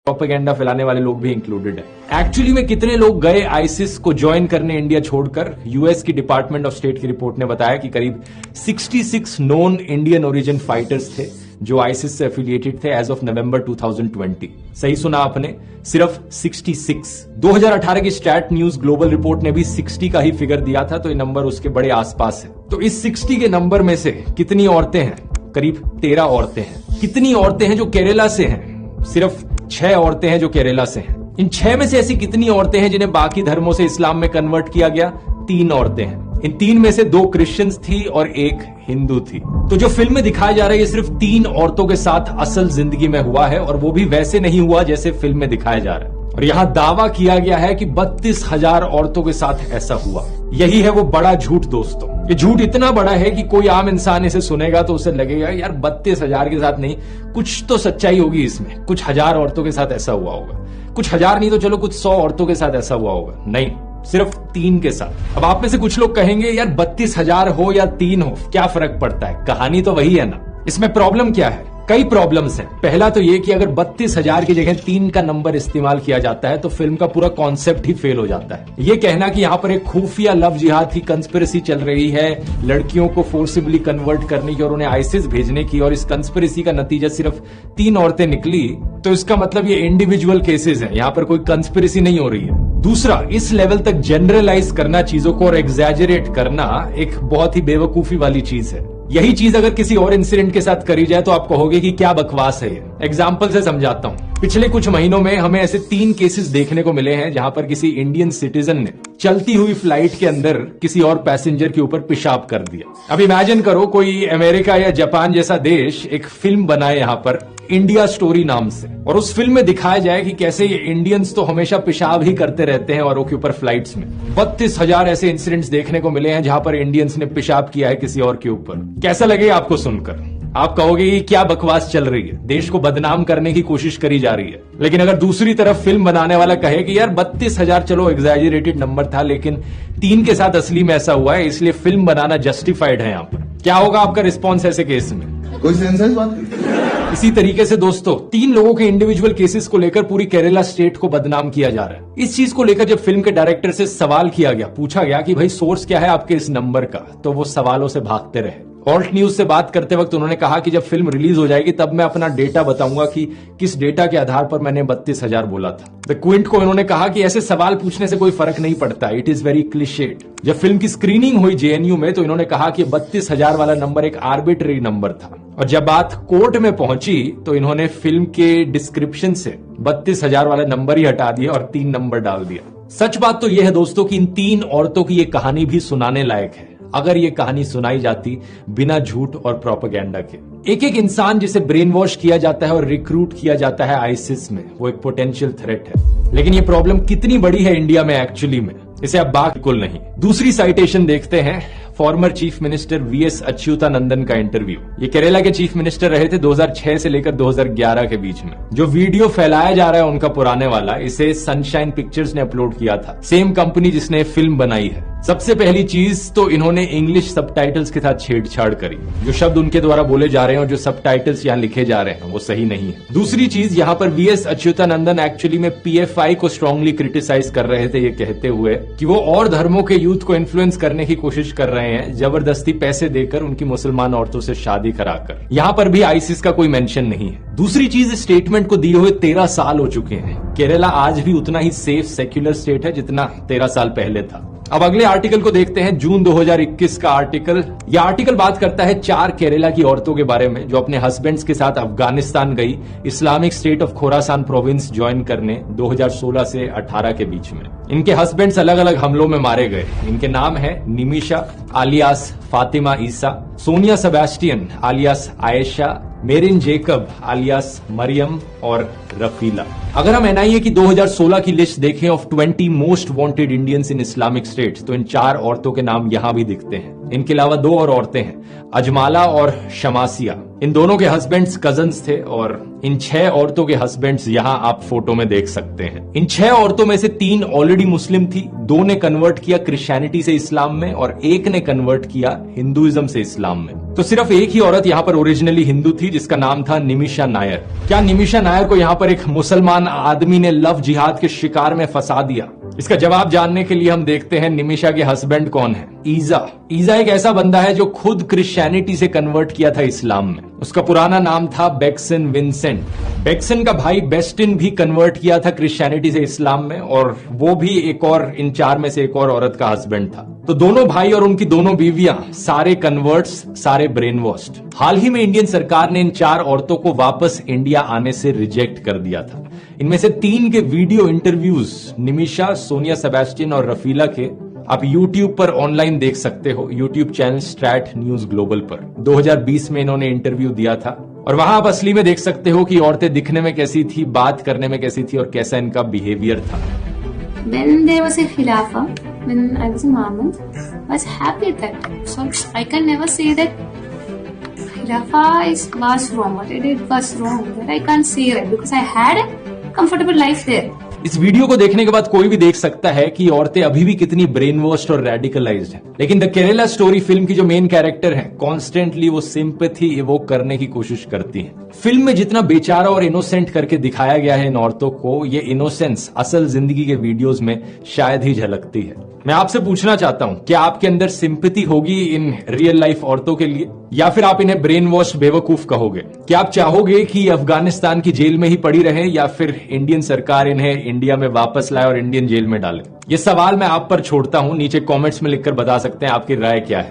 Propaganda फैलाने वाले लोग भी इंक्लूडेड हैं। एक्चुअली में कितने लोग गए आईसिस को ज्वाइन करने इंडिया छोड़कर? यूएस की डिपार्टमेंट ऑफ स्टेट की रिपोर्ट ने बताया कि करीब 66 नॉन इंडियन ओरिजिन फाइटर्स थे जो आईसिस से एफिलिएटेड थे एज ऑफ नवंबर 2020। सही सुना आपने, सिर्फ 66। 2018 की स्टैट न्यूज ग्लोबल रिपोर्ट ने भी 60 का ही फिगर दिया था, तो ये नंबर उसके बड़े आसपास है। तो इस 60 के नंबर में से कितनी औरतें हैं? करीब 13 औरतें हैं। कितनी औरतें हैं जो केरला से हैं? सिर्फ 6 औरतें हैं जो केरला से हैं। इन 6 में से ऐसी कितनी औरतें हैं जिन्हें बाकी धर्मों से इस्लाम में कन्वर्ट किया गया? 3 औरतें हैं। इन 3 में से 2 क्रिश्चियंस थी और 1 हिंदू थी। तो जो फिल्म में दिखाया जा रहा है ये सिर्फ 3 औरतों के साथ असल जिंदगी में हुआ है, और वो भी वैसे नहीं हुआ जैसे फिल्म में दिखाया जा रहा है। और यहां दावा किया गया है कि 32,000 औरतों के साथ ऐसा हुआ। यही है वो बड़ा झूठ दोस्तों। ये झूठ इतना बड़ा है कि कोई आम इंसान इसे सुनेगा तो उसे लगेगा यार 32,000 के साथ नहीं, कुछ तो सच्चाई होगी इसमें, कुछ हजार औरतों के साथ ऐसा हुआ होगा। कुछ हजार नहीं तो चलो कुछ 100 औरतों के साथ ऐसा हुआ होगा। नहीं, सिर्फ 3 के साथ। अब आप में से कुछ लोग कहेंगे यार 32,000 हो या 3 हो क्या फर्क पड़ता है, कहानी तो वही है ना। इसमें प्रॉब्लम क्या है? कई प्रॉब्लम्स हैं। पहला तो ये कि अगर 32,000 की जगह 3 का नंबर इस्तेमाल किया जाता है तो फिल्म का पूरा कॉन्सेप्ट ही फेल हो जाता है। ये कहना कि यहाँ पर एक खुफिया लव जिहाद की कंस्पिरेसी चल रही है, लड़कियों को फोर्सिबली कन्वर्ट करने की और उन्हें आईसिस भेजने की, और इस कंस्पिरेसी का नतीजा सिर्फ 3 औरतें निकली, तो इसका मतलब ये इंडिविजुअल केसेस हैं, यहाँ पर कोई कंस्पिरेसी नहीं हो रही है। दूसरा, इस लेवल तक जनरलाइज करना चीजों को और एग्जैजरेट करना एक बहुत ही बेवकूफी वाली चीज है। यही चीज अगर किसी और इंसिडेंट के साथ करी जाए तो आप कहोगे कि क्या बकवास है ये। एग्जाम्पल से समझाता हूं। पिछले कुछ महीनों में हमें ऐसे 3 केसेस देखने को मिले हैं जहां पर किसी इंडियन सिटीजन ने चलती हुई फ्लाइट के अंदर किसी और पैसेंजर के ऊपर पेशाब कर दिया। अब इमेजिन करो कोई अमेरिका या जापान जैसा देश एक फिल्म बनाए यहां पर इंडिया स्टोरी नाम से, और उस फिल्म में दिखाया जाए कि कैसे ये इंडियंस तो हमेशा पेशाब ही करते रहते हैं औरों के ऊपर फ्लाइट्स में। 32,000 ऐसे इंसिडेंट्स देखने को मिले हैं जहां पर इंडियंस ने पेशाब किया है किसी और के ऊपर। कैसा लगेगा आपको सुनकर? आप कहोगे कि क्या बकवास चल रही है, देश को बदनाम करने की कोशिश करी जा रही है। लेकिन अगर दूसरी तरफ फिल्म बनाने वाला कहे कि यार 32,000 चलो एग्जैजरेटेड नंबर था, लेकिन 3 के साथ असली में ऐसा हुआ है, इसलिए फिल्म बनाना जस्टिफाइड है, यहाँ पर क्या होगा आपका रिस्पॉन्स ऐसे केस में? कोई सेंस है इस बात की? इसी तरीके से दोस्तों 3 लोगों के इंडिविजुअल केसेस को लेकर पूरी केरला स्टेट को बदनाम किया जा रहा है। इस चीज को लेकर जब फिल्म के डायरेक्टर से सवाल किया गया, पूछा गया कि भाई सोर्स क्या है आपके इस नंबर का, तो वो सवालों से भागते रहे। ऑल्ट न्यूज से बात करते वक्त उन्होंने कहा कि जब फिल्म रिलीज हो जाएगी तब मैं अपना डेटा बताऊंगा कि किस डेटा के आधार पर मैंने 32,000 बोला था। द क्विंट को इन्होंने कहा कि ऐसे सवाल पूछने से कोई फर्क नहीं पड़ता, इट इज वेरी क्लिशेड। जब फिल्म की स्क्रीनिंग हुई जेएनयू में तो इन्होंने कहा कि 32,000 वाला नंबर एक आर्बिट्ररी नंबर था, और जब बात कोर्ट में पहुंची तो इन्होंने फिल्म के डिस्क्रिप्शन से 32,000 वाला नंबर ही हटा दिया और 3 नंबर डाल दिया। सच बात तो यह है दोस्तों कि इन 3 औरतों की ये कहानी भी सुनाने लायक है, अगर ये कहानी सुनाई जाती बिना झूठ और प्रोपेगेंडा के। एक एक इंसान जिसे ब्रेन वॉश किया जाता है और रिक्रूट किया जाता है आईसिस में, वो एक पोटेंशियल थ्रेट है। लेकिन ये प्रॉब्लम कितनी बड़ी है इंडिया में एक्चुअली में, इसे आप बिल्कुल नहीं। दूसरी साइटेशन देखते हैं, former chief minister VS Achuthanandan का इंटरव्यू। ये केरला के चीफ मिनिस्टर रहे थे 2006 से लेकर 2011 के बीच में। जो वीडियो फैलाया जा रहा है उनका पुराने वाला, इसे सनशाइन पिक्चर्स ने अपलोड किया था, सेम कंपनी जिसने फिल्म बनाई है। सबसे पहली चीज तो इन्होंने इंग्लिश सबटाइटल्स के साथ छेड़छाड़ करी। जो शब्द उनके द्वारा बोले जा रहे हैं और जो सबटाइटल्स यहाँ लिखे जा रहे हैं वो सही नहीं है। दूसरी चीज, यहाँ पर वीएस अच्युतानंदन एक्चुअली में पीएफआई को स्ट्रांगली क्रिटिसाइज कर रहे थे, ये कहते हुए कि वो और धर्मों के यूथ को इन्फ्लुएंस करने की कोशिश कर रहे हैं, जबरदस्ती पैसे देकर उनकी मुसलमान औरतों से शादी कराकर। यहाँ पर भी आईसिस का कोई मेंशन नहीं है। दूसरी चीज, स्टेटमेंट को दिए हुए 13 साल हो चुके हैं। केरला आज भी उतना ही सेफ सेक्युलर स्टेट है जितना 13 साल पहले था। अब अगले आर्टिकल को देखते हैं, जून 2021 का आर्टिकल। यह आर्टिकल बात करता है 4 केरला की औरतों के बारे में जो अपने हस्बैंड्स के साथ अफगानिस्तान गई Islamic state of Khorasan province join करने 2016 से 18 के बीच में। इनके हस्बैंड्स अलग अलग हमलों में मारे गए। इनके नाम है निमिशा आलियास फातिमा ईसा, Sonia Sebastian आलियास Ayesha, marine Jacob आलियास Maryam और रफीला। अगर हम एनआईए की 2016 की लिस्ट देखें of 20 most wanted Indians in Islamic states, तो इन 4 औरतों के नाम यहां भी दिखते हैं। इनके अलावा 2 और औरतें हैं, अजमाला और शमासिया। इन दोनों के हस्बैंड्स कजन्स थे और इन 6 औरतों के हस्बैंड्स यहां आप फोटो में देख सकते हैं। इन 6 औरतों में से 3 ऑलरेडी मुस्लिम थी, 2 ने कन्वर्ट किया क्रिश्चियनिटी से इस्लाम में और 1 ने कन्वर्ट किया हिंदुइज्म से इस्लाम में। तो सिर्फ एक ही औरत यहां पर ओरिजिनली हिंदू थी जिसका नाम था निमिषा नायर। क्या निमिषा नायर को यहां पर एक मुसलमान आदमी ने लव जिहाद के शिकार में फंसा दिया? इसका जवाब जानने के लिए हम देखते हैं निमिषा के हस्बैंड कौन है। ईजा एक ऐसा बंदा है जो खुद क्रिश्चियनिटी से कन्वर्ट किया था इस्लाम में। उसका पुराना नाम था बेक्सन विंसेंट। बेक्सन का भाई बेस्टिन भी कन्वर्ट किया था क्रिश्चियनिटी से इस्लाम में और वो भी एक और इन 4 में से एक और औरत का हस्बैंड था। तो दोनों भाई और उनकी दोनों बीवियां सारे कन्वर्ट्स, सारे ब्रेन वॉश्ड। हाल ही में इंडियन सरकार ने इन 4 औरतों को वापस इंडिया आने से रिजेक्ट कर दिया था। इनमें से 3 के video interviews Nimisha, Sonia Sebastian और रफीला के आप YouTube पर ऑनलाइन देख सकते हो। YouTube channel straight news global पर 2020 में इन्होंने इंटरव्यू दिया था और वहां आप असली में देख सकते हो कि औरतें दिखने में कैसी थी, बात करने में कैसी थी और कैसा इनका बिहेवियर था। When there was a Khilafah, when I was a Maman, I was happy at that time. So I can never say that Khilafah was wrong. What I did was wrong. That I can't say it because I had a comfortable life there. इस video को देखने के बाद कोई भी देख सकता है कि औरतें अभी भी कितनी ब्रेन वॉश्ड और रेडिकलाइज्ड हैं। लेकिन द केरला स्टोरी फिल्म की जो मेन कैरेक्टर है कॉन्स्टेंटली वो सिंपैथी इवोक करने की कोशिश करती है। फिल्म में जितना बेचारा और इनोसेंट करके दिखाया गया है इन औरतों को, ये इनोसेंस असल जिंदगी के वीडियोस में शायद ही झलकती है। मैं आपसे पूछना चाहता हूं, क्या आपके अंदर सिंपैथी होगी इन रियल लाइफ औरतों के लिए या फिर आप इन्हें ब्रेन वॉश बेवकूफ कहोगे? क्या आप चाहोगे कि अफगानिस्तान की जेल में ही पड़ी रहे या फिर इंडियन सरकार इन्हें इंडिया में वापस लाए और इंडियन जेल में डाले? ये सवाल मैं आप पर छोड़ता हूं, नीचे कमेंट्स में लिखकर बता सकते हैं आपकी राय क्या है।